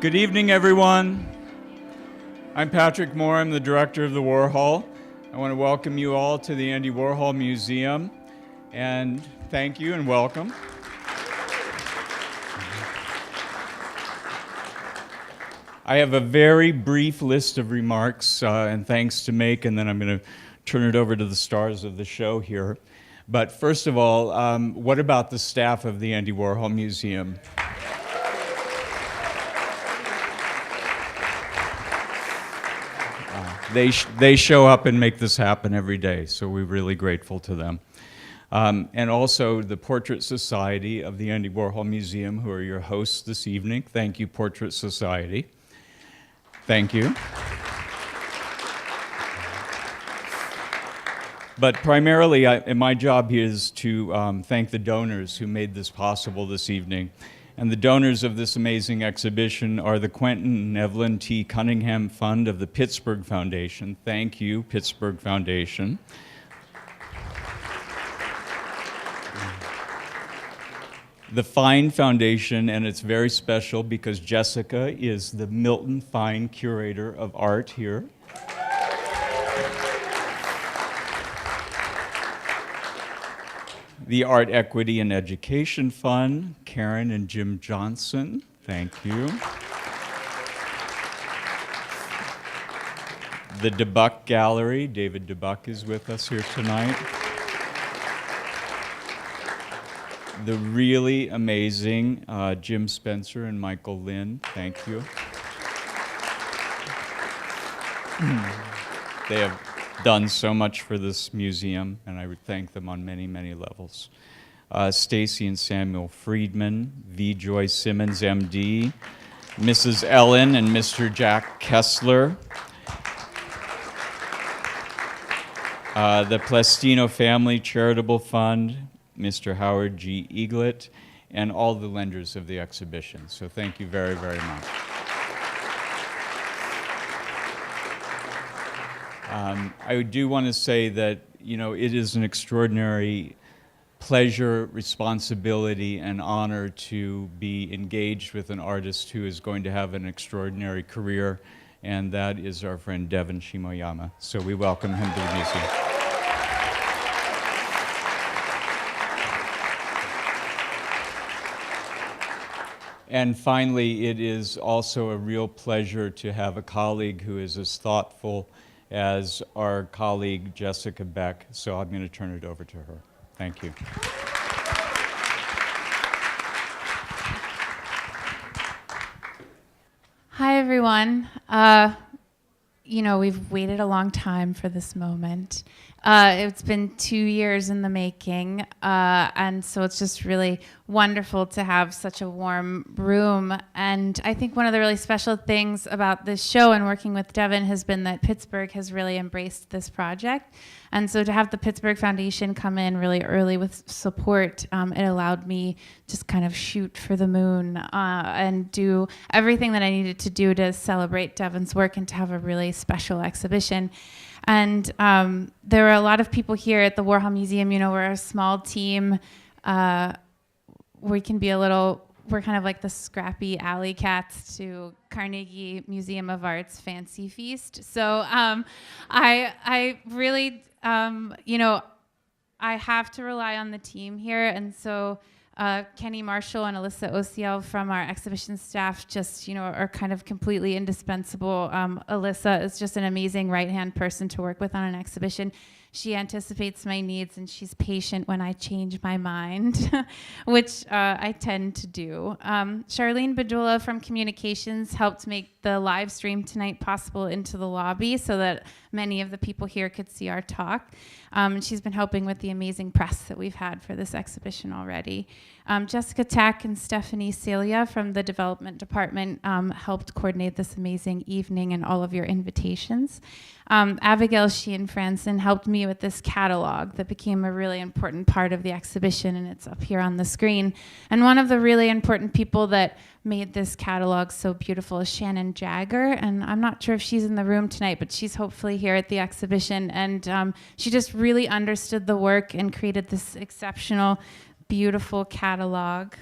Good evening, everyone. I'm Patrick Moore. I'm the director of the Warhol. I want to welcome you all to the Andy Warhol Museum, and thank you and welcome. I have a very brief list of remarks and thanks to make, and then I'm going to turn it over to the stars of the show here. But first of all, what about the staff of the Andy Warhol Museum? They show up and make this happen every day, so we're really grateful to them. And also the Portrait Society of the Andy Warhol Museum, who are your hosts this evening. Thank you, Portrait Society. Thank you. But primarily, my job is to thank the donors who made this possible this evening. And the donors of this amazing exhibition are the Quentin and Evelyn T. Cunningham Fund of the Pittsburgh Foundation. Thank you, Pittsburgh Foundation. The Fine Foundation, and it's very special because Jessica is the Milton Fine Curator of Art here. The Art Equity and Education Fund, Karen and Jim Johnson, thank you. The DeBuck Gallery, David DeBuck is with us here tonight. The really amazing Jim Spencer and Michael Lynn, thank you. They have done so much for this museum, and I would thank them on many, many levels. Stacy and Samuel Friedman, V. Joy Simmons, MD, Mrs. Ellen and Mr. Jack Kessler, the Plastino Family Charitable Fund, Mr. Howard G. Eaglet, and all the lenders of the exhibition. So thank you very, very much. I do want to say that, you know, it is an extraordinary pleasure, responsibility, and honor to be engaged with an artist who is going to have an extraordinary career, and that is our friend Devan Shimoyama. So we welcome him to the museum. And finally, it is also a real pleasure to have a colleague who is as thoughtful as our colleague Jessica Beck, so I'm going to turn it over to her. Thank you. Hi, everyone. You know, we've waited a long time for this moment. It's been 2 years in the making, and so it's just really wonderful to have such a warm room. And I think one of the really special things about this show and working with Devan has been that Pittsburgh has really embraced this project. And so to have the Pittsburgh Foundation come in really early with support, it allowed me just kind of shoot for the moon and do everything that I needed to do to celebrate Devan's work and to have a really special exhibition. And there were a lot of people here at the Warhol Museum. You know, we're a small team. We can be we're kind of like the scrappy alley cats to Carnegie Museum of Art's fancy feast. So I really, you know, I have to rely on the team here. And so Kenny Marshall and Alyssa Osiel from our exhibition staff just, you know, are kind of completely indispensable. Alyssa is just an amazing right-hand person to work with on an exhibition. She anticipates my needs and she's patient when I change my mind, which I tend to do. Charlene Badula from Communications helped make the live stream tonight possible into the lobby so that many of the people here could see our talk. She's been helping with the amazing press that we've had for this exhibition already. Jessica Tack and Stephanie Celia from the development department helped coordinate this amazing evening and all of your invitations. Abigail Sheehan Franson helped me with this catalog that became a really important part of the exhibition, and it's up here on the screen. And one of the really important people that made this catalog so beautiful is Shannon Jagger, and I'm not sure if she's in the room tonight, but she's hopefully here at the exhibition, and she just really understood the work and created this exceptional, beautiful catalog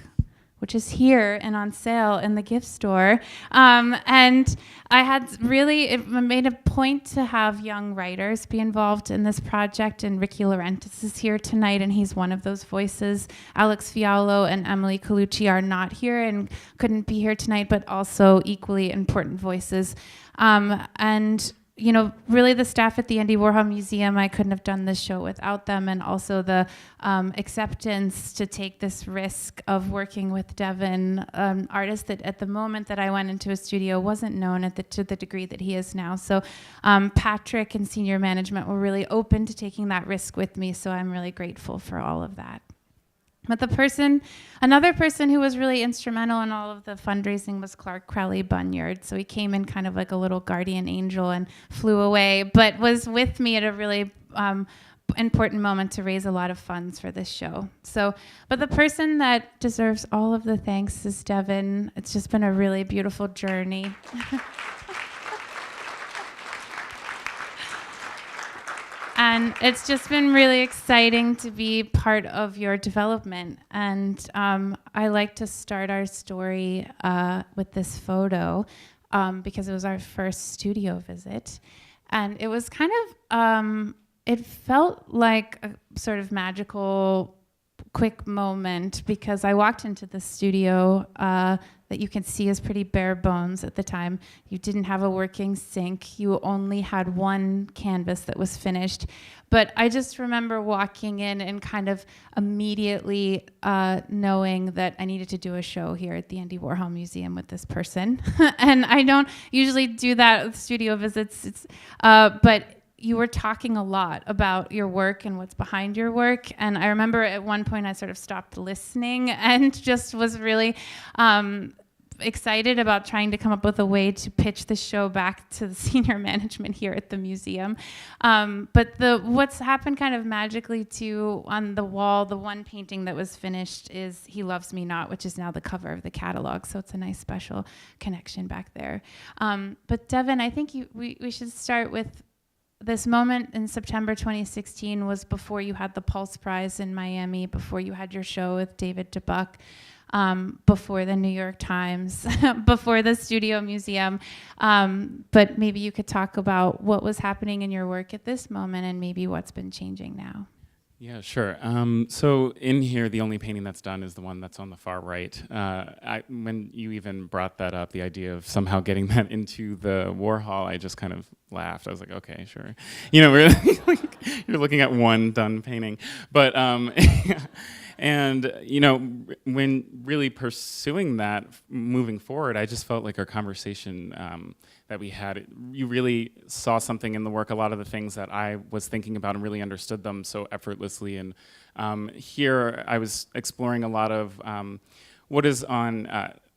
which is here and on sale in the gift store. And I had really, it made a point to have young writers be involved in this project, and Ricky Laurentis is here tonight, and he's one of those voices. Alex Fiallo and Emily Colucci are not here and couldn't be here tonight, but also equally important voices. And you know, really the staff at the Andy Warhol Museum, I couldn't have done this show without them, and also the acceptance to take this risk of working with Devan, artist that at the moment that I went into his studio wasn't known to the degree that he is now. So Patrick and senior management were really open to taking that risk with me, so I'm really grateful for all of that. But another person who was really instrumental in all of the fundraising was Clark Crowley Bunyard. So he came in kind of like a little guardian angel and flew away, but was with me at a really important moment to raise a lot of funds for this show. So, but the person that deserves all of the thanks is Devan. It's just been a really beautiful journey. And it's just been really exciting to be part of your development. And I like to start our story with this photo because it was our first studio visit. And it was kind of, it felt like a sort of magical, quick moment because I walked into the studio that you can see is pretty bare bones at the time. You didn't have a working sink. You only had one canvas that was finished. But I just remember walking in and kind of immediately knowing that I needed to do a show here at the Andy Warhol Museum with this person. And I don't usually do that with studio visits. But you were talking a lot about your work and what's behind your work. And I remember at one point I sort of stopped listening and just was really excited about trying to come up with a way to pitch the show back to the senior management here at the museum. But what's happened kind of magically too on the wall, the one painting that was finished is He Loves Me Not, which is now the cover of the catalog. So it's a nice special connection back there. But Devan, I think we should start with this moment in September 2016 was before you had the Pulse Prize in Miami, before you had your show with David DeBuck, before the New York Times, before the Studio Museum. But maybe you could talk about what was happening in your work at this moment and maybe what's been changing now. Yeah, sure. So in here, the only painting that's done is the one that's on the far right. When you even brought that up, the idea of somehow getting that into the Warhol, I just kind of laughed. I was like, okay, sure. You know, you're looking at one done painting. But, and, you know, when really pursuing that, moving forward, I just felt like our conversation that we had, you really saw something in the work, a lot of the things that I was thinking about and really understood them so effortlessly. And here I was exploring a lot of what is on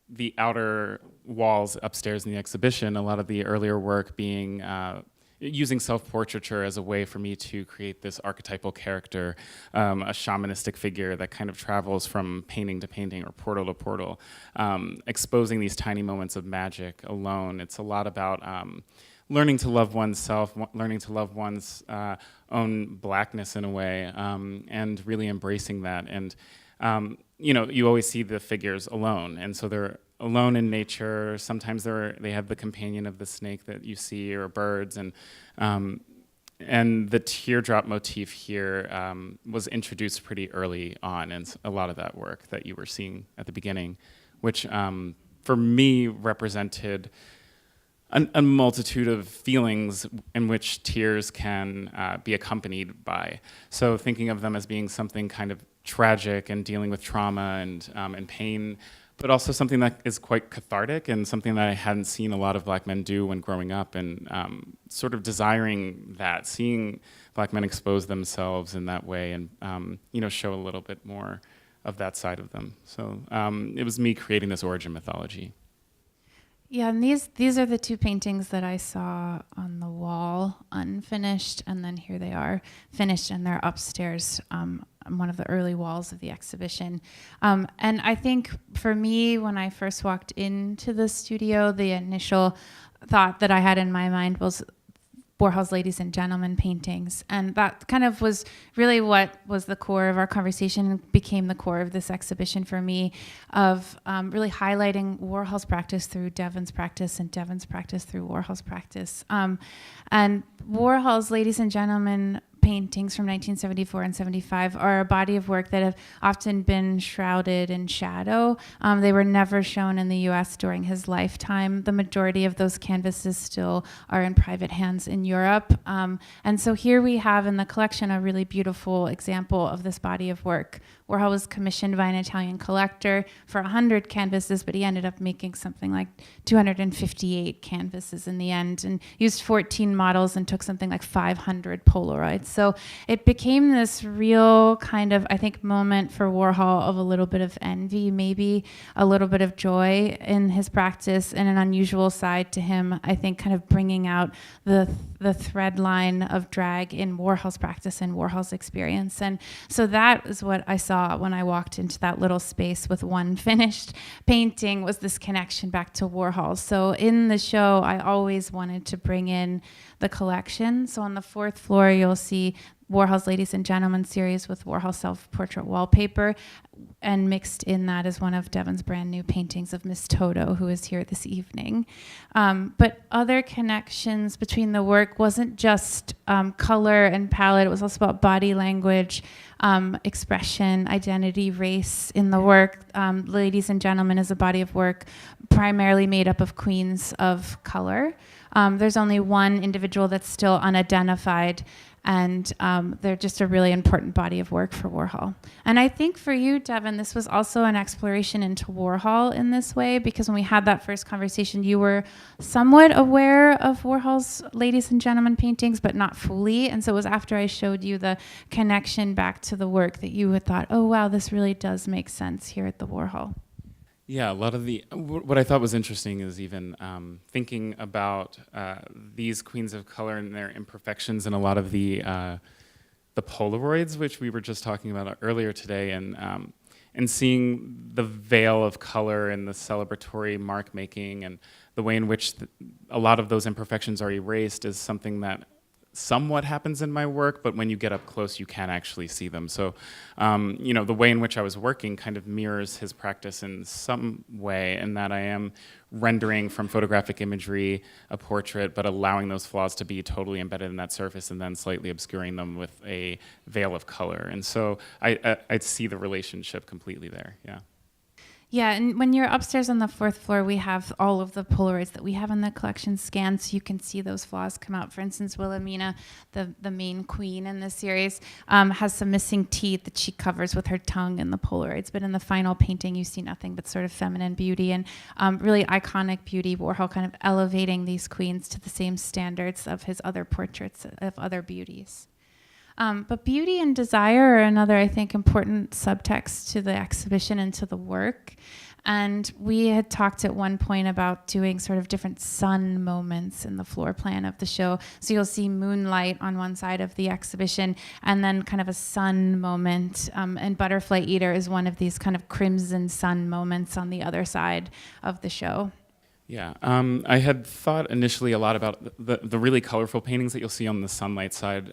the outer walls upstairs in the exhibition, a lot of the earlier work being using self-portraiture as a way for me to create this archetypal character, a shamanistic figure that kind of travels from painting to painting or portal to portal, exposing these tiny moments of magic alone. It's a lot about learning to love oneself, learning to love one's own blackness in a way, and really embracing that. And you know, you always see the figures alone, and so they're alone in nature. Sometimes they have the companion of the snake that you see, or birds, and the teardrop motif here was introduced pretty early on, and a lot of that work that you were seeing at the beginning, which for me represented a multitude of feelings in which tears can be accompanied by. So thinking of them as being something kind of tragic and dealing with trauma and pain, but also something that is quite cathartic and something that I hadn't seen a lot of Black men do when growing up, and sort of desiring that, seeing Black men expose themselves in that way and you know, show a little bit more of that side of them. So it was me creating this origin mythology. Yeah, and these are the two paintings that I saw on the wall, unfinished, and then here they are, finished, and they're upstairs on one of the early walls of the exhibition. And I think for me, when I first walked into the studio, the initial thought that I had in my mind was Warhol's Ladies and Gentlemen paintings. And that kind of was really what was the core of our conversation and became the core of this exhibition for me, of really highlighting Warhol's practice through Devan's practice and Devan's practice through Warhol's practice. And Warhol's Ladies and Gentlemen paintings from 1974 and 75 are a body of work that have often been shrouded in shadow. They were never shown in the US during his lifetime. The majority of those canvases still are in private hands in Europe. And so here we have in the collection a really beautiful example of this body of work. Warhol was commissioned by an Italian collector for 100 canvases, but he ended up making something like 258 canvases in the end, and used 14 models and took something like 500 Polaroids. So it became this real kind of, I think, moment for Warhol of a little bit of envy, maybe a little bit of joy in his practice, and an unusual side to him, I think, kind of bringing out the thread line of drag in Warhol's practice and Warhol's experience. And so that is what I saw when I walked into that little space with one finished painting, was this connection back to Warhol. So in the show, I always wanted to bring in the collection. So on the 4th floor, you'll see Warhol's Ladies and Gentlemen series with Warhol self-portrait wallpaper, and mixed in that is one of Devan's brand new paintings of Miss Toto, who is here this evening. But other connections between the work wasn't just color and palette, it was also about body language, expression, identity, race in the work. Ladies and Gentlemen is a body of work primarily made up of queens of color. There's only one individual that's still unidentified, and they're just a really important body of work for Warhol. And I think for you, Devan, this was also an exploration into Warhol in this way, because when we had that first conversation, you were somewhat aware of Warhol's Ladies and Gentlemen paintings, but not fully. And so it was after I showed you the connection back to the work that you had thought, oh, wow, this really does make sense here at the Warhol. Yeah, a lot of what I thought was interesting is even thinking about these queens of color and their imperfections, and a lot of the Polaroids, which we were just talking about earlier today, and seeing the veil of color and the celebratory mark making, and the way in which a lot of those imperfections are erased is something that somewhat happens in my work, but when you get up close, you can actually see them. So, the way in which I was working kind of mirrors his practice in some way, in that I am rendering from photographic imagery a portrait, but allowing those flaws to be totally embedded in that surface, and then slightly obscuring them with a veil of color. And so I see the relationship completely there, yeah. Yeah, and when you're upstairs on the 4th floor, we have all of the Polaroids that we have in the collection scanned, so you can see those flaws come out. For instance, Wilhelmina, the main queen in this series, has some missing teeth that she covers with her tongue in the Polaroids. But in the final painting, you see nothing but sort of feminine beauty and really iconic beauty. Warhol kind of elevating these queens to the same standards of his other portraits of other beauties. But beauty and desire are another, I think, important subtext to the exhibition and to the work. And we had talked at one point about doing sort of different sun moments in the floor plan of the show. So you'll see moonlight on one side of the exhibition, and then kind of a sun moment. And Butterfly Eater is one of these kind of crimson sun moments on the other side of the show. Yeah, I had thought initially a lot about the really colorful paintings that you'll see on the sunlight side,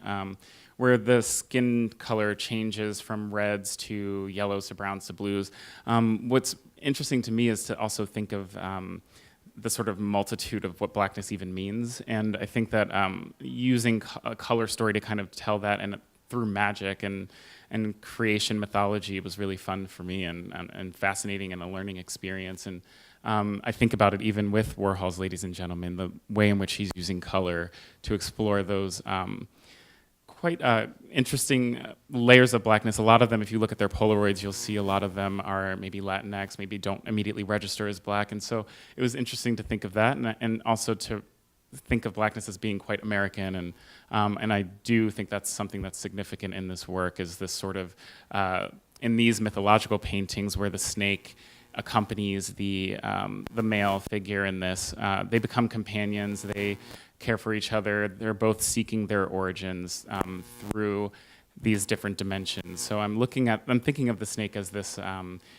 where the skin color changes from reds to yellows to browns to blues. What's interesting to me is to also think of the sort of multitude of what blackness even means. And I think that using a color story to kind of tell that, and through magic and creation mythology, was really fun for me and fascinating, and a learning experience. And I think about it even with Warhol's Ladies and Gentlemen, the way in which he's using color to explore those quite interesting layers of blackness. A lot of them, if you look at their Polaroids, you'll see a lot of them are maybe Latinx, maybe don't immediately register as black. And so it was interesting to think of that, and also to think of blackness as being quite American. And I do think that's something that's significant in this work, is this sort of, in these mythological paintings where the snake accompanies the male figure in this, they become companions, they care for each other, they're both seeking their origins through these different dimensions. So I'm thinking of the snake as this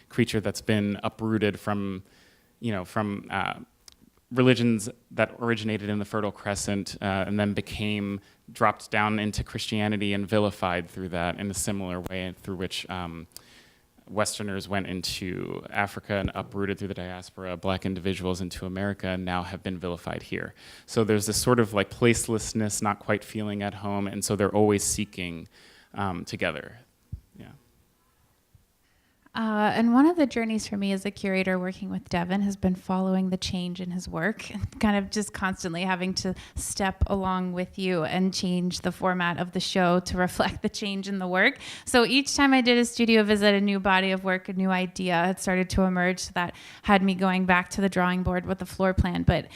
creature that's been uprooted from religions that originated in the Fertile Crescent and then dropped down into Christianity and vilified through that in a similar way through which Westerners went into Africa and uprooted through the diaspora Black individuals into America and now have been vilified here. So there's this sort of like placelessness, not quite feeling at home, and so they're always seeking together. And one of the journeys for me as a curator working with Devan has been following the change in his work and kind of just constantly having to step along with you and change the format of the show to reflect the change in the work. So each time I did a studio visit, a new body of work, a new idea had started to emerge, so that had me going back to the drawing board with the floor plan. But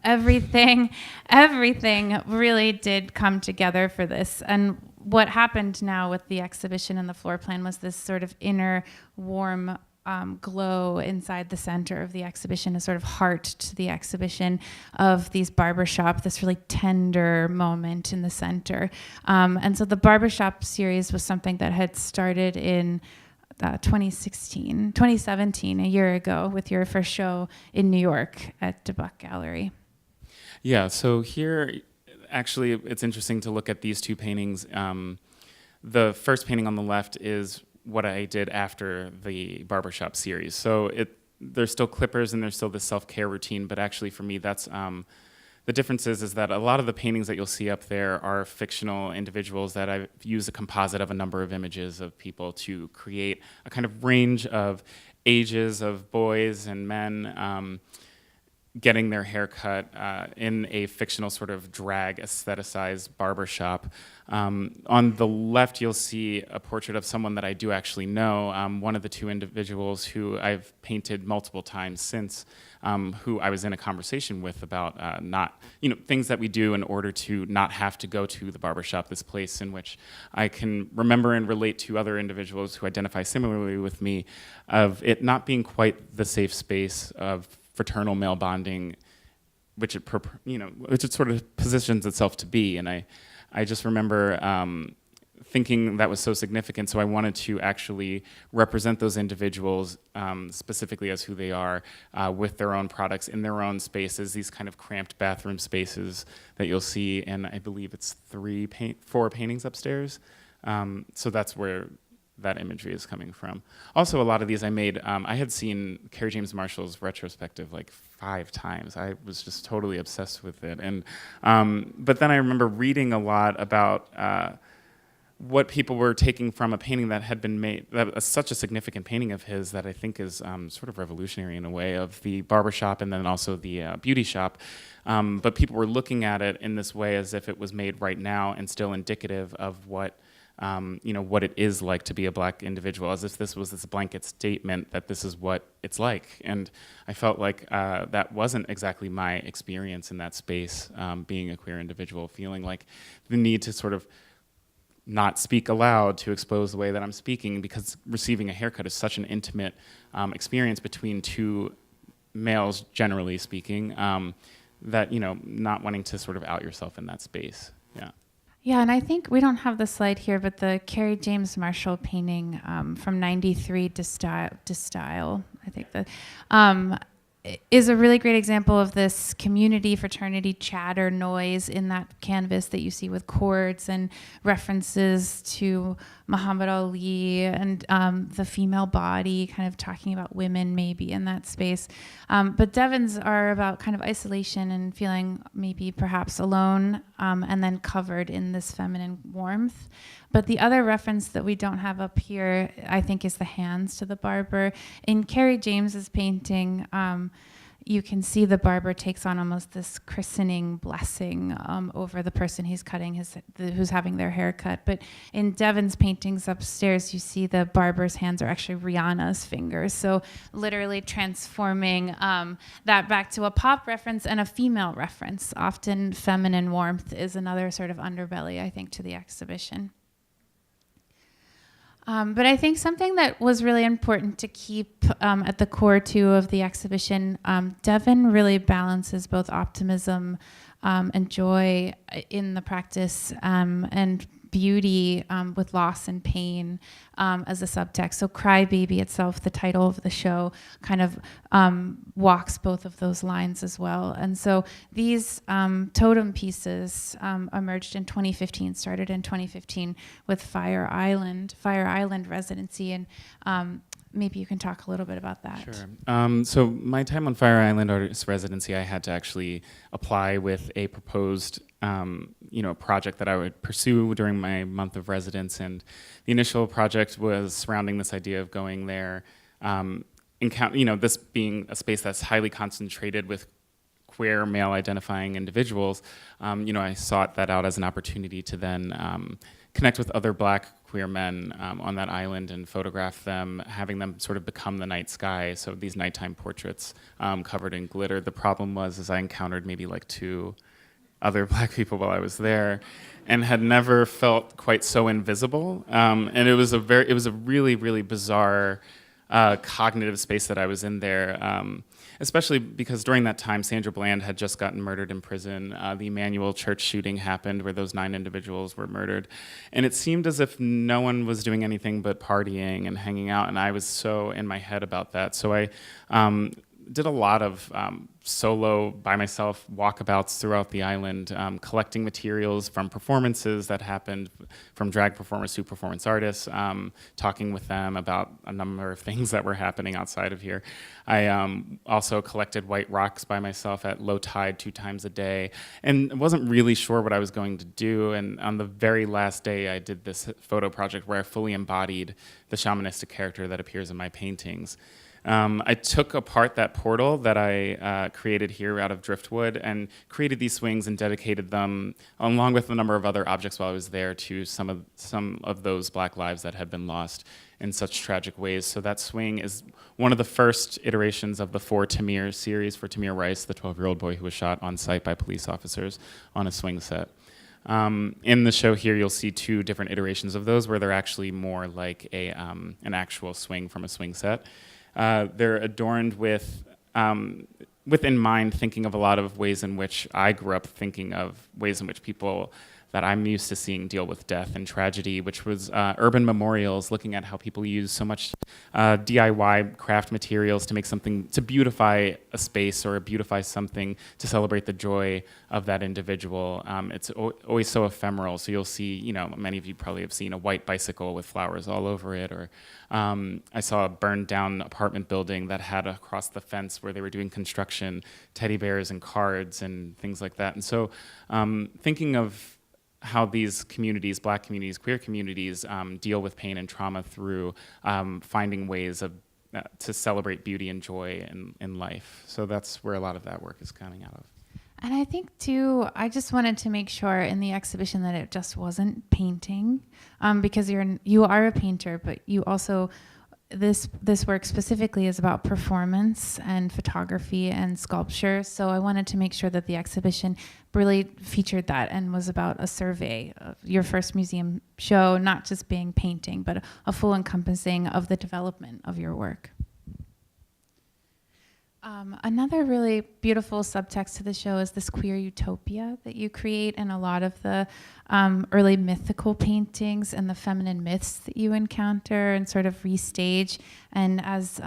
everything really did come together for this. And what happened now with the exhibition and the floor plan was this sort of inner warm glow inside the center of the exhibition, a sort of heart to the exhibition of these barbershop, this really tender moment in the center. And so the Barbershop series was something that had started in 2017, a year ago, with your first show in New York at Buck Gallery. Yeah, so here, actually, it's interesting to look at these two paintings. The first painting on the left is what I did after the Barbershop series. So there's still clippers and there's still this self-care routine, but actually for me, that's the difference is that a lot of the paintings that you'll see up there are fictional individuals that I've used a composite of a number of images of people to create a kind of range of ages of boys and men getting their hair cut in a fictional sort of drag aestheticized barbershop. On the left, you'll see a portrait of someone that I do actually know, one of the two individuals who I've painted multiple times since, who I was in a conversation with about things that we do in order to not have to go to the barbershop, this place in which I can remember and relate to other individuals who identify similarly with me, of it not being quite the safe space of fraternal male bonding, which it sort of positions itself to be. And I just remember thinking that was so significant, so I wanted to actually represent those individuals specifically as who they are, with their own products in their own spaces, these kind of cramped bathroom spaces that you'll see, and I believe it's 4 paintings upstairs. So that's where that imagery is coming from. Also, a lot of these I made, I had seen Kerry James Marshall's retrospective like 5 times. I was just totally obsessed with it. And but then I remember reading a lot about what people were taking from a painting that had been made, such a significant painting of his that I think is sort of revolutionary in a way, of the barbershop and then also the beauty shop. But people were looking at it in this way as if it was made right now and still indicative of what what it is like to be a Black individual, as if this was this blanket statement that this is what it's like. And I felt like that wasn't exactly my experience in that space, being a queer individual, feeling like the need to sort of not speak aloud to expose the way that I'm speaking, because receiving a haircut is such an intimate experience between two males, generally speaking, that, not wanting to sort of out yourself in that space. Yeah. Yeah, and I think we don't have the slide here, but the Kerry James Marshall painting from '93 to style, I think that is a really great example of this community, fraternity, chatter, noise in that canvas that you see with chords and references to Muhammad Ali and the female body, kind of talking about women maybe in that space. But Devan's are about kind of isolation and feeling maybe perhaps alone, and then covered in this feminine warmth. But the other reference that we don't have up here, I think, is the hands to the barber. In Kerry James's painting, you can see the barber takes on almost this christening blessing over the person he's cutting who's having their hair cut. But in Devan's paintings upstairs, you see the barber's hands are actually Rihanna's fingers. So literally transforming that back to a pop reference and a female reference. Often feminine warmth is another sort of underbelly, I think, to the exhibition. But I think something that was really important to keep at the core, too, of the exhibition, Devan really balances both optimism and joy in the practice, and beauty with loss and pain as a subtext. So Cry Baby itself, the title of the show, kind of walks both of those lines as well. And so these totem pieces emerged in 2015, started in 2015 with Fire Island Residency, and maybe you can talk a little bit about that. Sure. So my time on Fire Island Artist Residency, I had to actually apply with a proposed project that I would pursue during my month of residence. And the initial project was surrounding this idea of going there, this being a space that's highly concentrated with queer male-identifying individuals. I sought that out as an opportunity to then connect with other Black queer men on that island and photograph them, having them sort of become the night sky. So these nighttime portraits covered in glitter. The problem was I encountered maybe like 2 other Black people while I was there, and had never felt quite so invisible. And it was a really, really bizarre cognitive space that I was in there, especially because during that time, Sandra Bland had just gotten murdered in prison. The Emmanuel Church shooting happened where those 9 individuals were murdered. And it seemed as if no one was doing anything but partying and hanging out, and I was so in my head about that. So I did a lot of solo, by myself, walkabouts throughout the island, collecting materials from performances that happened, from drag performers to performance artists, talking with them about a number of things that were happening outside of here. I also collected white rocks by myself at low tide 2 times a day, and wasn't really sure what I was going to do. And on the very last day, I did this photo project where I fully embodied the shamanistic character that appears in my paintings. I took apart that portal that I created here out of driftwood and created these swings and dedicated them, along with a number of other objects while I was there, to some of those Black lives that had been lost in such tragic ways. So that swing is one of the first iterations of the For Tamir series, for Tamir Rice, the 12-year-old boy who was shot on site by police officers on a swing set. In the show here, you'll see 2 different iterations of those where they're actually more like an actual swing from a swing set. They're adorned with in mind thinking of a lot of ways in which I grew up thinking of ways in which people that I'm used to seeing deal with death and tragedy, which was urban memorials, looking at how people use so much DIY craft materials to make something, to beautify a space or beautify something to celebrate the joy of that individual. It's always so ephemeral. So you'll see, many of you probably have seen a white bicycle with flowers all over it, or I saw a burned down apartment building that had across the fence where they were doing construction, teddy bears and cards and things like that. And so thinking of how these communities, Black communities, queer communities, deal with pain and trauma through finding ways to celebrate beauty and joy in life. So that's where a lot of that work is coming out of. And I think, too, I just wanted to make sure in the exhibition that it just wasn't painting, because you are a painter, but you also, this work specifically is about performance and photography and sculpture. So I wanted to make sure that the exhibition really featured that and was about a survey of your first museum show, not just being painting, but a full encompassing of the development of your work. Another really beautiful subtext to the show is this queer utopia that you create in a lot of the early mythical paintings and the feminine myths that you encounter and sort of restage. And as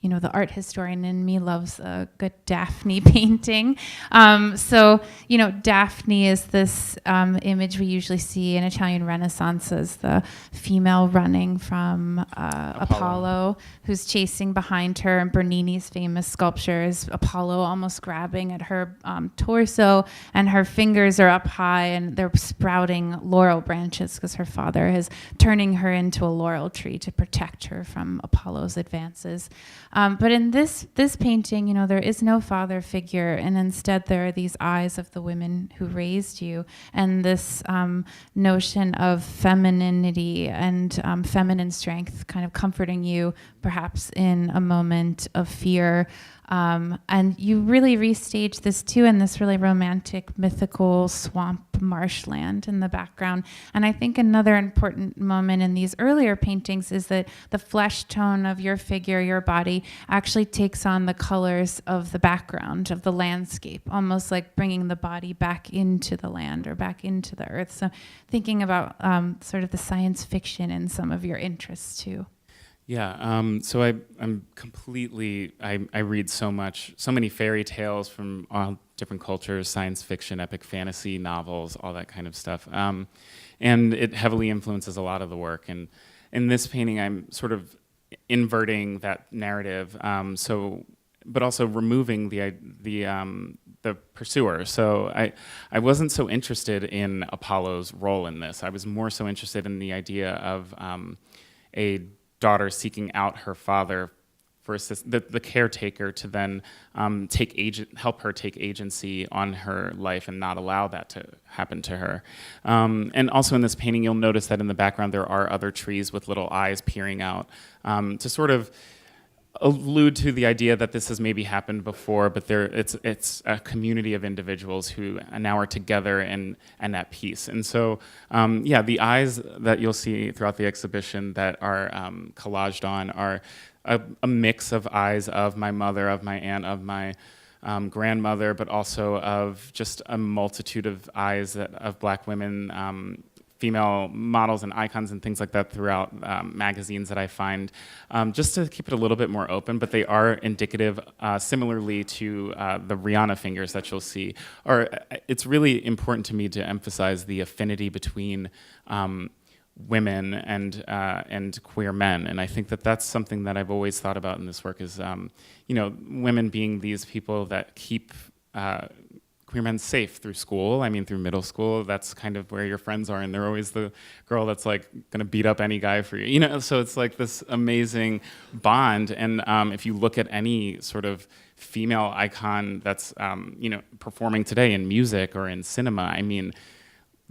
the art historian in me loves a good Daphne painting. So Daphne is this image we usually see in Italian Renaissance as the female running from Apollo, who's chasing behind her. And Bernini's famous sculpture is Apollo almost grabbing at her torso, and her fingers are up high, and they're sprouting laurel branches because her father is turning her into a laurel tree to protect her from Apollo's advances. But in this painting, there is no father figure, and instead there are these eyes of the women who raised you, and this notion of femininity and feminine strength kind of comforting you, perhaps in a moment of fear. And you really restaged this too in this really romantic, mythical swamp marshland in the background. And I think another important moment in these earlier paintings is that the flesh tone of your figure, your body, actually takes on the colors of the background, of the landscape, almost like bringing the body back into the land or back into the earth. So thinking about sort of the science fiction in some of your interests too. Yeah, so I'm completely, I read so many fairy tales from all different cultures, science fiction, epic fantasy, novels, all that kind of stuff. And it heavily influences a lot of the work. And in this painting, I'm sort of inverting that narrative, but also removing the pursuer. So I wasn't so interested in Apollo's role in this. I was more so interested in the idea of a daughter seeking out her father for the caretaker to then help her take agency on her life and not allow that to happen to her. And also in this painting, you'll notice that in the background there are other trees with little eyes peering out to sort of allude to the idea that this has maybe happened before, but it's a community of individuals who now are together and at peace. And so, the eyes that you'll see throughout the exhibition that are collaged on are a mix of eyes of my mother, of my aunt, of my grandmother, but also of just a multitude of eyes of Black women, female models and icons and things like that throughout magazines that I find, just to keep it a little bit more open, but they are indicative, similarly to the Rihanna fingers that you'll see. It's really important to me to emphasize the affinity between women and queer men, and I think that that's something that I've always thought about in this work is, women being these people that keep queer men safe through school. I mean, through middle school, that's kind of where your friends are, and they're always the girl that's like gonna beat up any guy for you, so it's like this amazing bond. And if you look at any sort of female icon that's performing today in music or in cinema, I mean,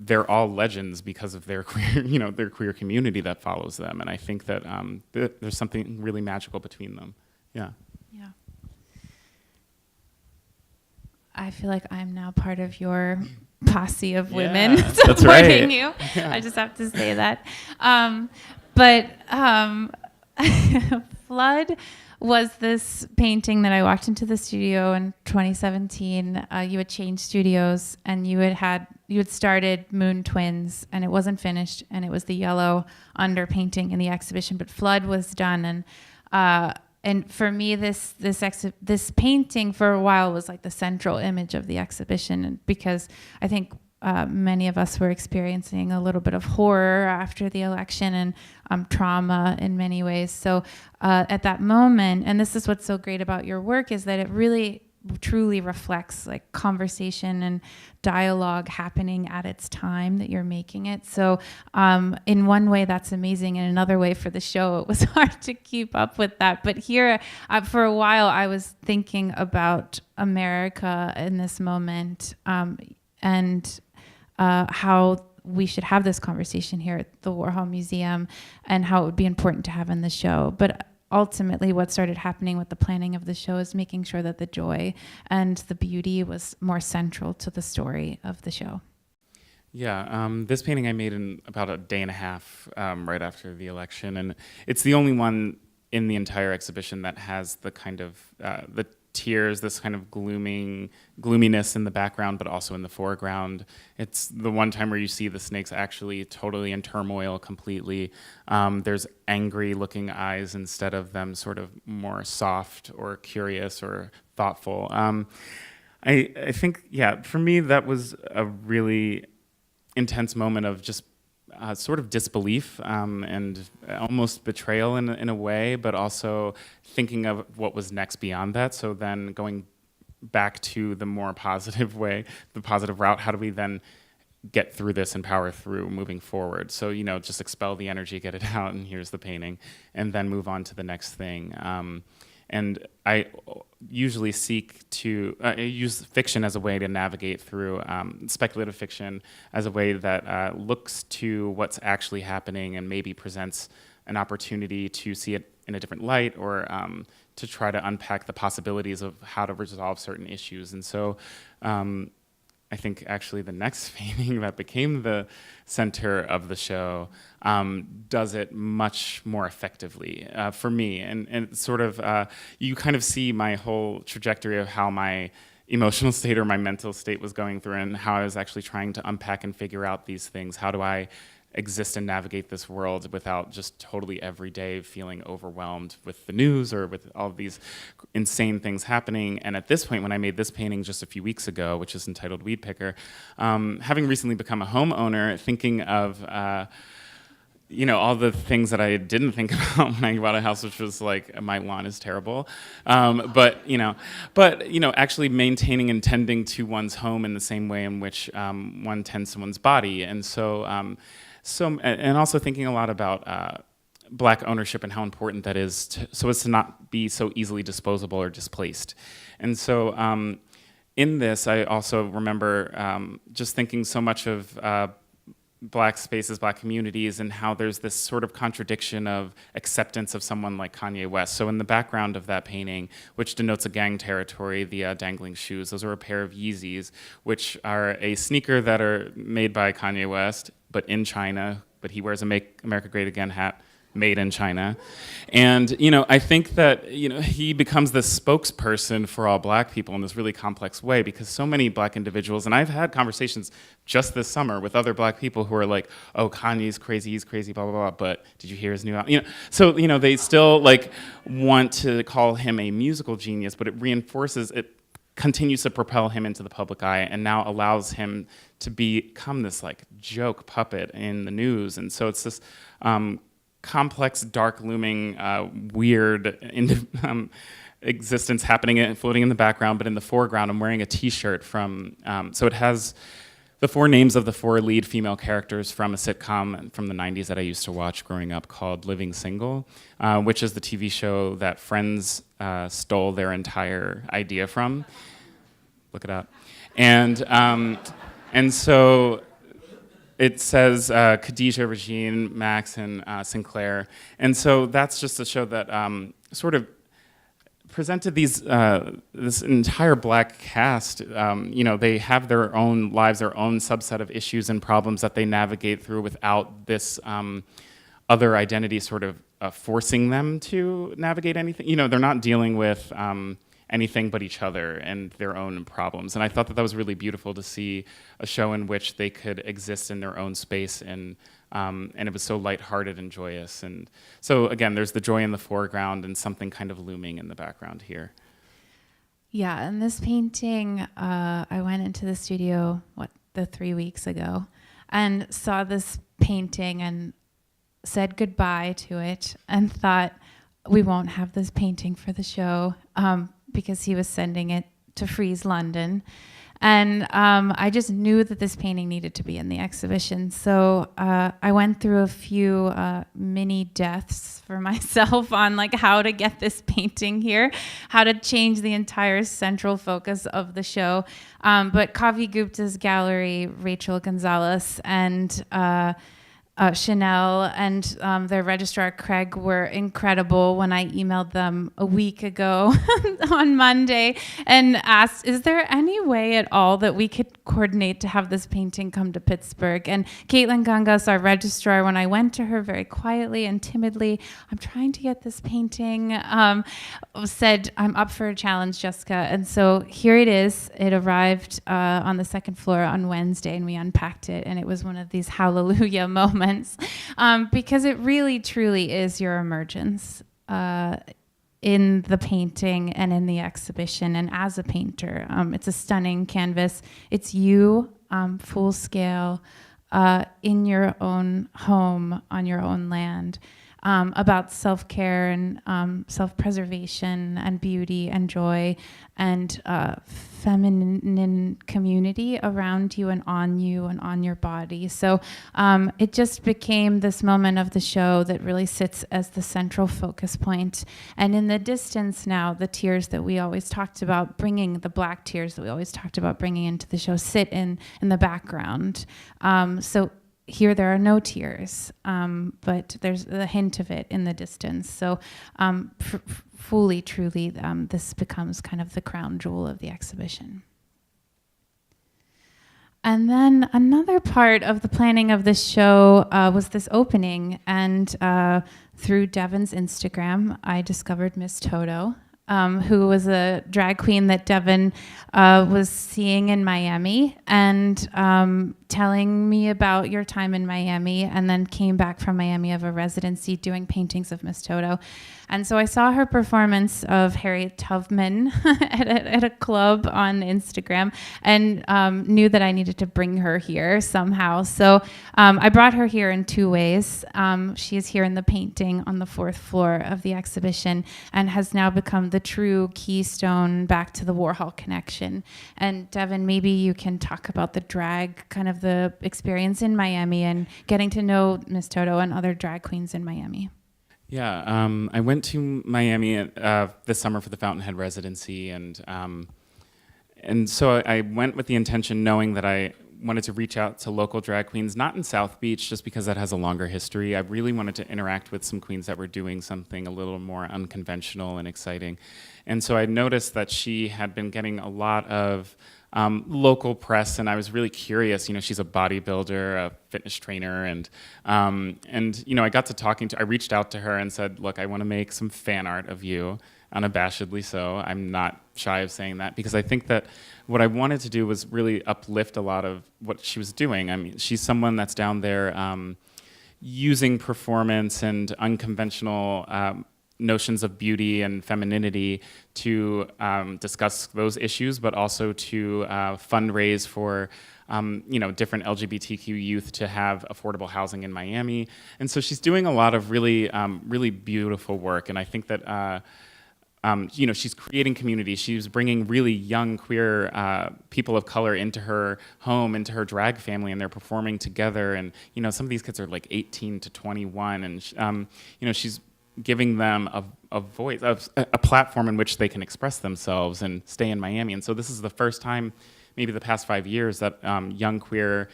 they're all legends because of their queer, their queer community that follows them. And I think that there's something really magical between them. Yeah. Yeah. I feel like I'm now part of your posse of women supporting you. Yeah. I just have to say that. Flood was this painting that I walked into the studio in 2017. You had changed studios, and you had started Moon Twins, and it wasn't finished, and it was the yellow underpainting in the exhibition, but Flood was done. And for me, this painting for a while was like the central image of the exhibition, and because I think many of us were experiencing a little bit of horror after the election and trauma in many ways. So at that moment, and this is what's so great about your work, is that it really truly reflects like conversation and dialogue happening at its time that you're making it. So in one way that's amazing. In another way for the show, it was hard to keep up with that. But here for a while I was thinking about America in this moment and how we should have this conversation here at the Warhol Museum and how it would be important to have in the show. But ultimately what started happening with the planning of the show is making sure that the joy and the beauty was more central to the story of the show. Yeah, this painting I made in about a day and a half right after the election, and it's the only one in the entire exhibition that has the kind of the tears, this kind of gloominess in the background, but also in the foreground. It's the one time where you see the snakes actually totally in turmoil completely. There's angry looking eyes instead of them sort of more soft or curious or thoughtful. I think, yeah, for me, that was a really intense moment of just sort of disbelief and almost betrayal in a way, but also thinking of what was next beyond that. So then going back to the more positive way, the positive route, how do we then get through this and power through moving forward? So, just expel the energy, get it out, and here's the painting, and then move on to the next thing. And I usually seek to use fiction as a way to navigate through speculative fiction as a way that looks to what's actually happening and maybe presents an opportunity to see it in a different light or to try to unpack the possibilities of how to resolve certain issues. And so I think actually the next painting that became the center of the show does it much more effectively for me. And sort of, you kind of see my whole trajectory of how my emotional state or my mental state was going through and how I was actually trying to unpack and figure out these things. How do I exist and navigate this world without just totally every day feeling overwhelmed with the news or with all of these insane things happening. And at this point, when I made this painting just a few weeks ago, which is entitled Weed Picker, having recently become a homeowner, thinking of all the things that I didn't think about when I bought a house, which was like, my lawn is terrible. But actually maintaining and tending to one's home in the same way in which one tends to one's body. And so, and also thinking a lot about Black ownership and how important that is so as to not be so easily disposable or displaced. And so in this, I also remember just thinking so much of Black spaces, Black communities, and how there's this sort of contradiction of acceptance of someone like Kanye West. So in the background of that painting, which denotes a gang territory, the dangling shoes, those are a pair of Yeezys, which are a sneaker that are made by Kanye West, but in China, but he wears a Make America Great Again hat made in China. And, I think that, he becomes the spokesperson for all Black people in this really complex way, because so many Black individuals, and I've had conversations just this summer with other Black people who are like, oh, Kanye's crazy, he's crazy, blah, blah, blah, but did you hear his new album? So, they still want to call him a musical genius, but it continues to propel him into the public eye and now allows him to become this joke puppet in the news. And so it's this complex, dark looming, weird existence happening and floating in the background, but in the foreground, I'm wearing a T-shirt from. So it has the 4 names of the 4 lead female characters from a sitcom from the '90s that I used to watch growing up called Living Single, which is the TV show that Friends stole their entire idea from. Look it up, and so. It says Khadijah, Regine, Max, and Sinclair. And so that's just a show that sort of presented this entire Black cast. They have their own lives, their own subset of issues and problems that they navigate through without this other identity sort of forcing them to navigate anything. They're not dealing with anything but each other and their own problems. And I thought that was really beautiful to see a show in which they could exist in their own space, and it was so lighthearted and joyous. And so again, there's the joy in the foreground and something kind of looming in the background here. Yeah, and this painting, I went into the studio, 3 weeks ago, and saw this painting and said goodbye to it and thought, we won't have this painting for the show, because he was sending it to Frieze London. And I just knew that this painting needed to be in the exhibition. So I went through a few mini deaths for myself on how to get this painting here, how to change the entire central focus of the show. But Kavi Gupta's gallery, Rachel Gonzalez, and Chanel and their registrar, Craig, were incredible when I emailed them a week ago on Monday and asked, is there any way at all that we could coordinate to have this painting come to Pittsburgh? And Caitlin Gangas, our registrar, when I went to her very quietly and timidly, I'm trying to get this painting, said, I'm up for a challenge, Jessica. And so here it is. It arrived on the 2nd floor on Wednesday, and we unpacked it, and it was one of these hallelujah moments. Because it really, truly is your emergence in the painting and in the exhibition and as a painter. It's a stunning canvas. It's you, full scale, in your own home, on your own land, about self-care and self-preservation and beauty and joy and feminine community around you and on your body. So it just became this moment of the show that really sits as the central focus point. And in the distance now, the tears that we always talked about bringing, the Black tears that we always talked about bringing into the show, sit in the background. So here there are no tears, but there's a hint of it in the distance. So fully, truly, this becomes kind of the crown jewel of the exhibition. And then another part of the planning of this show was this opening. And through Devan's Instagram, I discovered Miss Toto, who was a drag queen that Devan was seeing in Miami and telling me about your time in Miami, and then came back from Miami of a residency doing paintings of Miss Toto. And so I saw her performance of Harriet Tubman at a club on Instagram, and knew that I needed to bring her here somehow. So I brought her here in two ways. She is here in the painting on the 4th floor of the exhibition, and has now become the true keystone back to the Warhol connection. And Devan, maybe you can talk about the drag, kind of the experience in Miami and getting to know Miss Toto and other drag queens in Miami. Yeah, I went to Miami this summer for the Fountainhead Residency, and so I went with the intention, knowing that I wanted to reach out to local drag queens, not in South Beach, just because that has a longer history. I really wanted to interact with some queens that were doing something a little more unconventional and exciting. And so I noticed that she had been getting a lot of local press, and I was really curious. You know, she's a bodybuilder, a fitness trainer, and you know, I got to talking to. I reached out to her and said, "Look, I want to make some fan art of you, unabashedly so. I'm not shy of saying that, because I think that what I wanted to do was really uplift a lot of what she was doing. I mean, she's someone that's down there using performance and unconventional notions of beauty and femininity to discuss those issues, but also to fundraise for you know, different LGBTQ youth to have affordable housing in Miami. And so she's doing a lot of really, really beautiful work. And I think that you know, she's creating community. She's bringing really young queer people of color into her home, into her drag family, and they're performing together. And you know, some of these kids are like 18 to 21, and you know, she's giving them a voice, a platform in which they can express themselves and stay in Miami. And so this is the first time, maybe the past 5 years, that young queer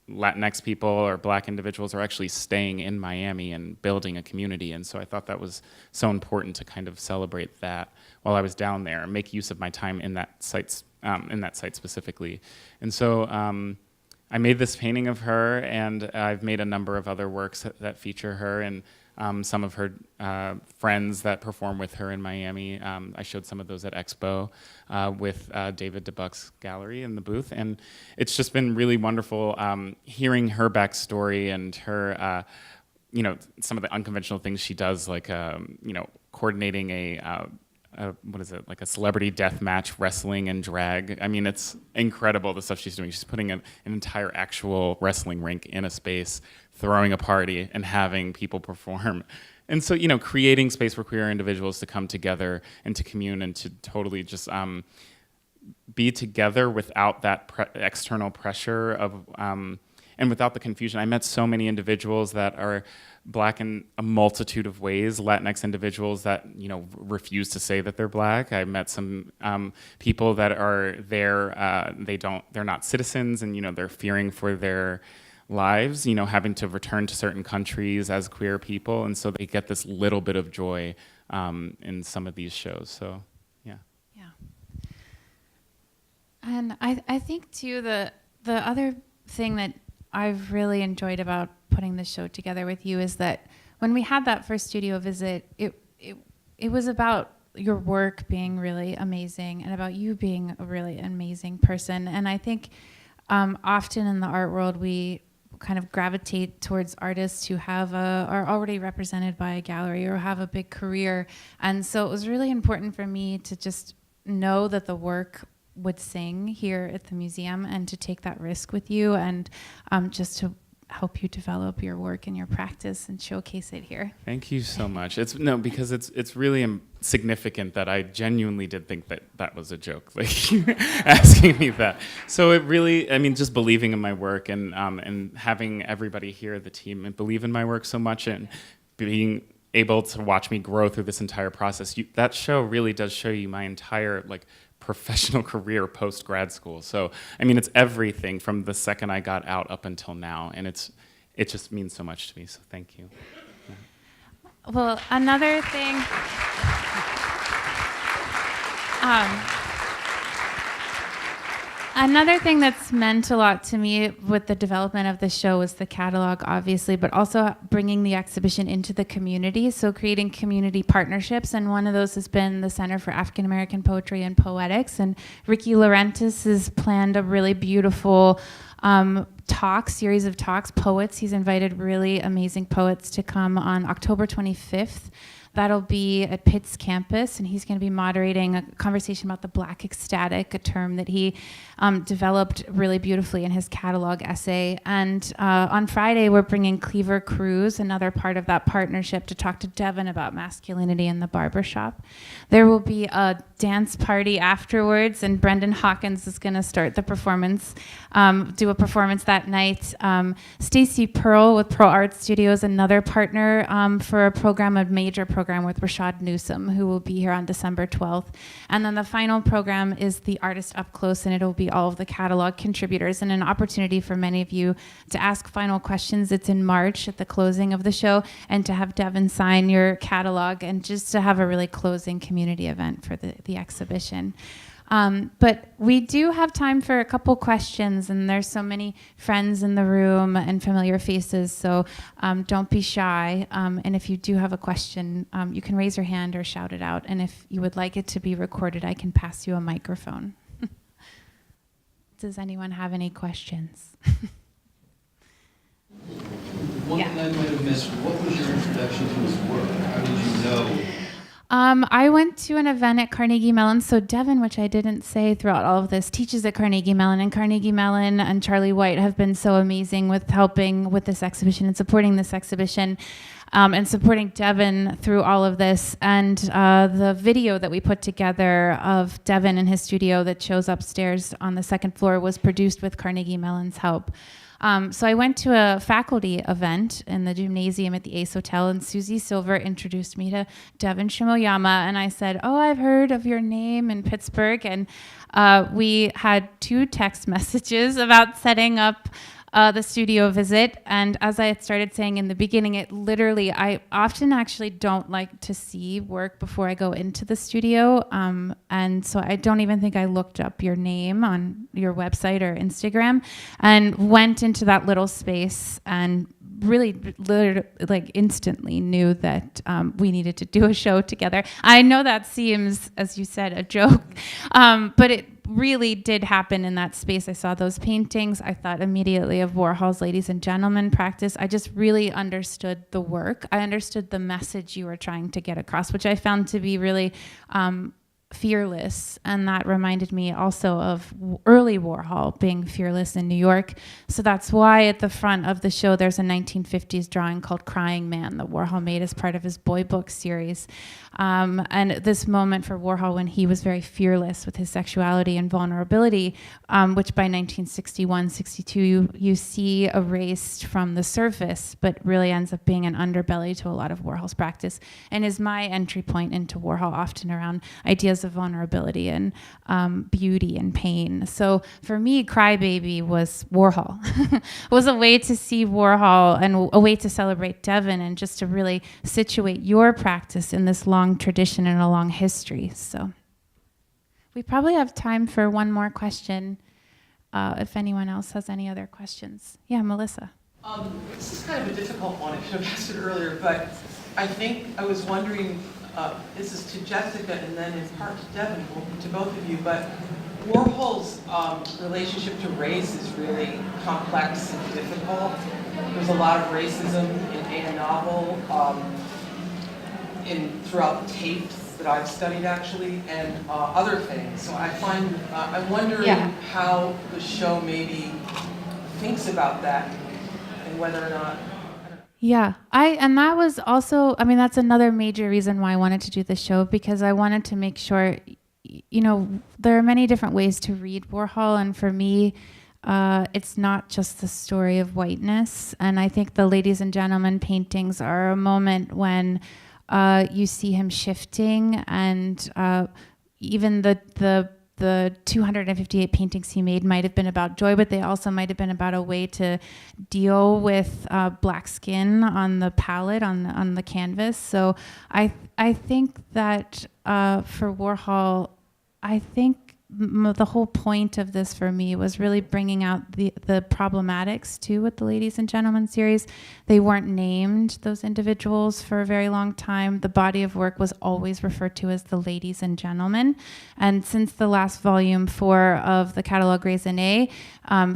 Latinx people or Black individuals are actually staying in Miami and building a community. And so I thought that was so important to kind of celebrate that while I was down there and make use of my time in that site specifically. And so I made this painting of her, and I've made a number of other works that feature her, and some of her friends that perform with her in Miami. I showed some of those at Expo with David DeBuck's gallery in the booth, and it's just been really wonderful hearing her backstory and her, you know, some of the unconventional things she does, like you know, coordinating what is it, like a celebrity death match, wrestling and drag. I mean, it's incredible, the stuff she's doing. She's putting an entire actual wrestling rink in a space, throwing a party, and having people perform. And so, you know, creating space for queer individuals to come together and to commune and to totally just be together without that external pressure of, and without the confusion. I met so many individuals that are Black in a multitude of ways, Latinx individuals that, you know, refuse to say that they're Black. I met some people that are there, they're not citizens, and, you know, they're fearing for their lives, you know, having to return to certain countries as queer people, and so they get this little bit of joy in some of these shows. So, yeah. Yeah. And I think too, the other thing that I've really enjoyed about putting this show together with you is that when we had that first studio visit, it was about your work being really amazing and about you being a really amazing person. And I think often in the art world, we kind of gravitate towards artists who are already represented by a gallery or have a big career. And so it was really important for me to just know that the work would sing here at the museum, and to take that risk with you, and just to help you develop your work and your practice and showcase it here. Thank you so much. Because it's really significant that I genuinely did think that was a joke, like asking me that. So it really, I mean, just believing in my work and having everybody here, the team, and believe in my work so much, and being able to watch me grow through this entire process. That show really does show you my entire, like, professional career post grad school. So I mean, it's everything from the second I got out up until now, and it just means so much to me. So thank you. Yeah. Well, another thing. Another thing that's meant a lot to me with the development of the show is the catalog, obviously, but also bringing the exhibition into the community, so creating community partnerships, and one of those has been the Center for African American Poetry and Poetics, and Ricky Laurentis has planned a really beautiful series of talks, poets. He's invited really amazing poets to come on October 25th. That'll be at Pitt's campus, and he's going to be moderating a conversation about the Black ecstatic, a term that he developed really beautifully in his catalog essay. And on Friday, we're bringing Cleaver Cruz, another part of that partnership, to talk to Devan about masculinity in the barbershop. There will be a dance party afterwards, and Brendan Hawkins is going to start the performance, do a performance that night. Stacey Pearl with Pearl Art Studios, another partner for a major program with Rashad Newsom, who will be here on December 12th. And then the final program is the Artist Up Close, and it'll be all of the catalog contributors, and an opportunity for many of you to ask final questions. It's in March at the closing of the show, and to have Devan sign your catalog, and just to have a really closing community event for the exhibition. But we do have time for a couple questions, and there's so many friends in the room and familiar faces, so don't be shy. And if you do have a question, you can raise your hand or shout it out. And if you would like it to be recorded, I can pass you a microphone. Does anyone have any questions? One thing I might have missed, what was your introduction to his work? How did you know? I went to an event at Carnegie Mellon. So Devan, which I didn't say throughout all of this, teaches at Carnegie Mellon. And Carnegie Mellon and Charlie White have been so amazing with helping with this exhibition and supporting this exhibition. And supporting Devan through all of this. And the video that we put together of Devan in his studio that shows upstairs on the second floor was produced with Carnegie Mellon's help. So I went to a faculty event in the gymnasium at the Ace Hotel, and Susie Silver introduced me to Devan Shimoyama, and I said, "Oh, I've heard of your name in Pittsburgh." And we had 2 text messages about setting up the studio visit. And as I had started saying in the beginning, I often actually don't like to see work before I go into the studio. And so I don't even think I looked up your name on your website or Instagram, and went into that little space and really like instantly knew that we needed to do a show together. I know that seems, as you said, a joke, but it really did happen in that space. I saw those paintings. I thought immediately of Warhol's Ladies and Gentlemen practice. I just really understood the work. I understood the message you were trying to get across, which I found to be really fearless, and that reminded me also of early Warhol being fearless in New York. So that's why at the front of the show there's a 1950s drawing called Crying Man that Warhol made as part of his boy book series. And this moment for Warhol when he was very fearless with his sexuality and vulnerability, which by 1961-62 you see erased from the surface, but really ends up being an underbelly to a lot of Warhol's practice, and is my entry point into Warhol, often around ideas of vulnerability and beauty and pain. So for me, Crybaby was Warhol. Was a way to see Warhol and a way to celebrate Devan, and just to really situate your practice in this long tradition and a long history. So we probably have time for one more question, if anyone else has any other questions. Yeah, Melissa. This is kind of a difficult one. I should have asked it earlier, but I think I was wondering, this is to Jessica and then in part to Devan, to both of you, but Warhol's relationship to race is really complex and difficult. There's a lot of racism in A Novel, throughout the tapes that I've studied actually, and other things. So I'm wondering how the show maybe thinks about that, and whether or not. Yeah, and that was also, I mean, that's another major reason why I wanted to do the show, because I wanted to make sure, there are many different ways to read Warhol, and for me, it's not just the story of whiteness. And I think the Ladies and Gentlemen paintings are a moment when you see him shifting, and even the the 258 paintings he made might have been about joy, but they also might have been about a way to deal with black skin on the palette, on the canvas. So I think that for Warhol, I think the whole point of this for me was really bringing out the problematics too with the Ladies and Gentlemen series. They weren't named, those individuals, for a very long time. The body of work was always referred to as the Ladies and Gentlemen. And since the last volume 4 of the catalog Raisonné,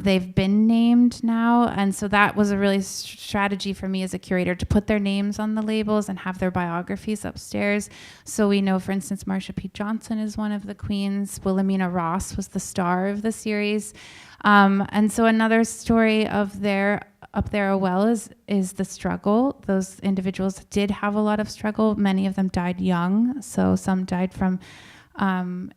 they've been named now. And so that was a really strategy for me as a curator, to put their names on the labels and have their biographies upstairs. So we know, for instance, Marsha P. Johnson is one of the queens. Wilhelmina Ross was the star of the series. And so another story of up there as well is the struggle. Those individuals did have a lot of struggle. Many of them died young. So some died from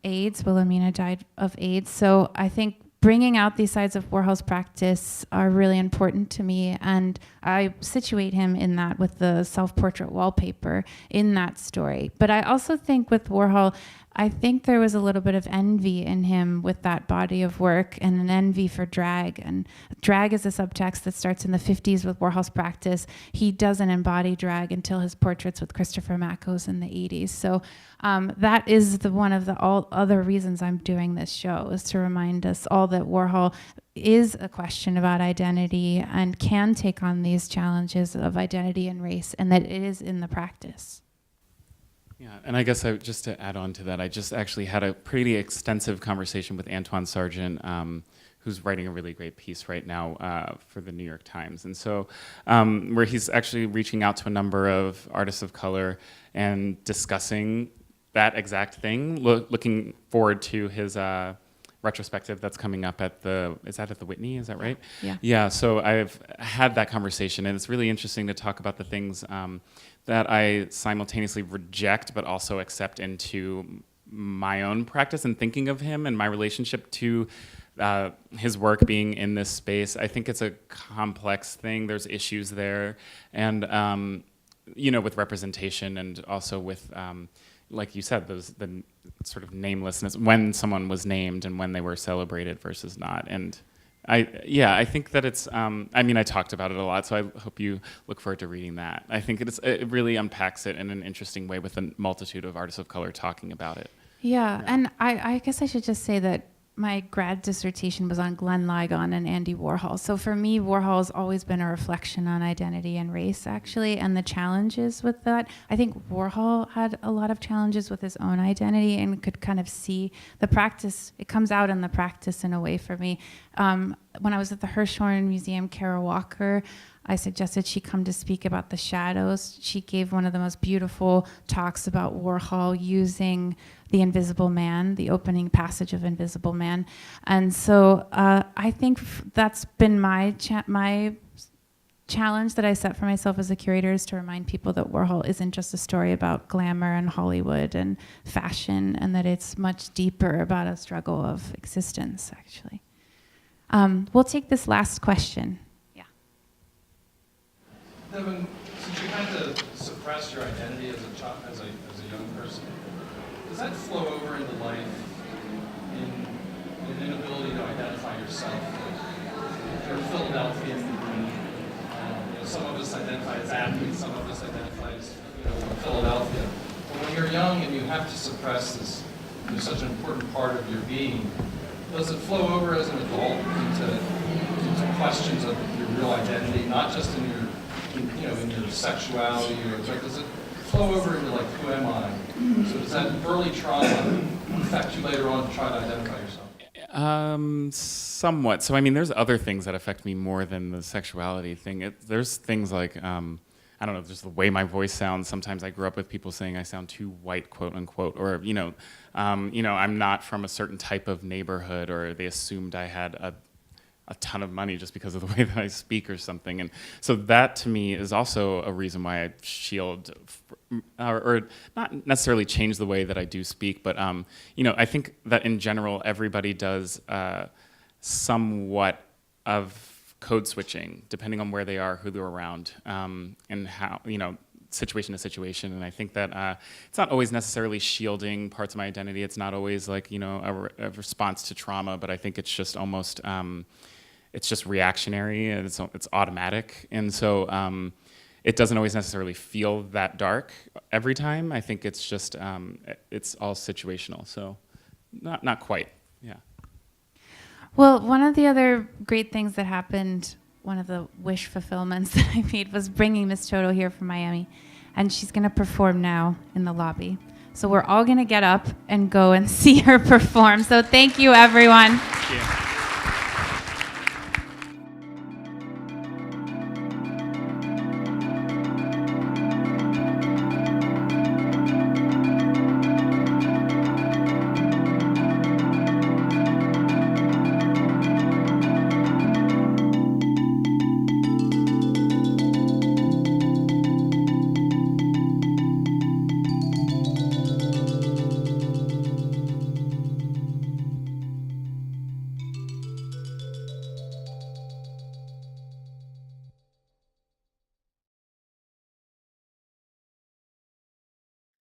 AIDS. Wilhelmina died of AIDS. So I think bringing out these sides of Warhol's practice are really important to me, and I situate him in that with the self-portrait wallpaper in that story. But I also think with Warhol, I think there was a little bit of envy in him with that body of work, and an envy for drag. And drag is a subtext that starts in the 50s with Warhol's practice. He doesn't embody drag until his portraits with Christopher Mackos in the 80s. So that is one of the all other reasons I'm doing this show, is to remind us all that Warhol is a question about identity and can take on these challenges of identity and race, and that it is in the practice. Yeah, and I guess just to add on to that, I just actually had a pretty extensive conversation with Antoine Sargent, who's writing a really great piece right now for the New York Times. And so where he's actually reaching out to a number of artists of color and discussing that exact thing, looking forward to his retrospective that's coming up at is that at the Whitney, is that right? Yeah. Yeah, so I've had that conversation, and it's really interesting to talk about the things that I simultaneously reject but also accept into my own practice and thinking of him and my relationship to his work being in this space. I think it's a complex thing. There's issues there, and with representation, and also with like you said, the sort of namelessness, when someone was named and when they were celebrated versus not. And I think that it's, I talked about it a lot, so I hope you look forward to reading that. I think it really unpacks it in an interesting way with a multitude of artists of color talking about it. Yeah, and I guess I should just say that my grad dissertation was on Glenn Ligon and Andy Warhol. So for me, Warhol has always been a reflection on identity and race, actually, and the challenges with that. I think Warhol had a lot of challenges with his own identity and could kind of see the practice. It comes out in the practice in a way for me. When I was at the Hirshhorn Museum, Kara Walker, I suggested she come to speak about the shadows. She gave one of the most beautiful talks about Warhol using the Invisible Man, the opening passage of Invisible Man. And so I think that's been my challenge that I set for myself as a curator, is to remind people that Warhol isn't just a story about glamour and Hollywood and fashion, and that it's much deeper about a struggle of existence, actually. We'll take this last question. Devan, since you had to suppress your identity as a young person, does that flow over into life in an inability to identify yourself? If you're Philadelphian, some of us identify as athletes, some of us identify as Philadelphia. But when you're young and you have to suppress this, such an important part of your being, does it flow over as an adult into questions of your real identity, not just in your sexuality, or does it flow over into like, who am I? So does that early trauma affect you later on to try to identify yourself? Somewhat. So there's other things that affect me more than the sexuality thing. There's things like I don't know, just the way my voice sounds. Sometimes I grew up with people saying I sound too white, quote unquote, or I'm not from a certain type of neighborhood, or they assumed I had a ton of money just because of the way that I speak or something. And so that to me is also a reason why I shield or not necessarily change the way that I do speak, but I think that in general everybody does somewhat of code switching depending on where they are, who they're around, and how situation to situation, and I think that it's not always necessarily shielding parts of my identity. It's not always like, you know, a response to trauma, but I think it's just almost it's just reactionary and it's automatic, and so it doesn't always necessarily feel that dark every time. I think it's just it's all situational, so not quite, yeah. Well, one of the other great things that happened, one of the wish fulfillments that I made, was bringing Miss Toto here from Miami, and she's going to perform now in the lobby. So we're all going to get up and go and see her perform. So thank you, everyone. Thank you.